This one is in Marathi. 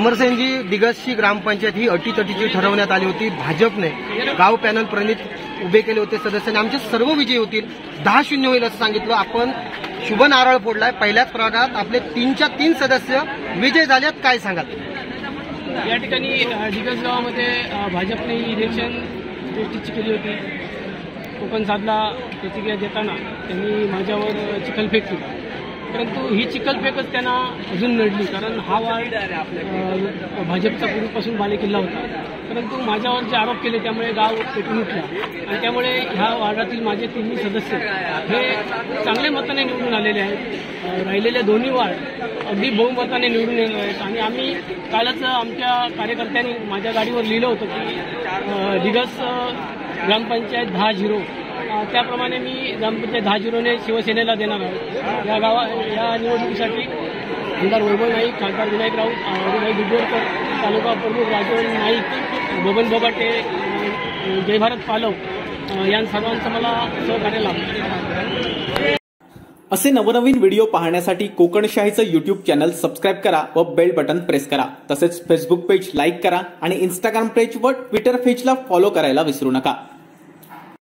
अमरसेनजी दिग्रसची ग्रामपंचायत ही अटीतटीची ठरवण्यात आली होती। भाजपने गाव पॅनल प्रणित उभे केले होते सदस्यांनी, आमचे सर्व विजयी होतील, 10-0 होईल असं सांगितलं। आपण शुभ नारळ फोडलाय, पहिल्याच प्रभागात आपले 3च्या 3 सदस्य विजय झालेत, काय सांगाल? या ठिकाणी दिग्रस गावामध्ये भाजपने इलेक्शन गोष्टीची केली होती। कोकण साधला प्रतिक्रिया देताना त्यांनी माझ्यावर चिखलफेक केली, परंतु ही चिखलफेकच त्यांना अजून नडली, कारण हा वार्ड भाजपचा पूर्वीपासून बालेकिल्ला होता। परंतु माझ्यावर जे आरोप केले त्यामुळे गाव पेटून उठला आणि त्यामुळे ह्या वार्डातील माझे 3 सदस्य हे चांगल्या मताने निवडून आलेले आहेत। राहिलेले दोन्ही वार्ड अगदी बहुमताने निवडून येणार आहेत आणि आम्ही कालच आमच्या कार्यकर्त्यांनी माझ्या गाडीवर लिहिलं होतं की दिग्रस ग्रामपंचायत 10-0, त्याप्रमाणे मी ग्रामपंचायत 10-0ने शिवसेनेला देणार आहे। या निवडणुकीसाठी आमदार वैभव नाईक, खासदार विनायक राऊत, हरिभाई दुधोरकर, तालुका प्रमुख राजू नाईक, बबन बोगाटे, जय भारत पालव या सर्वांचं मला सहकार्य लाभलं। असे नवनवीन व्हिडिओ पाहण्यासाठी कोकणशाहीचं यूट्यूब चॅनल सबस्क्राईब करा व बेल बटन प्रेस करा। तसेच फेसबुक पेज लाईक करा आणि इंस्टाग्राम पेज व ट्विटर पेजला फॉलो करायला विसरू नका।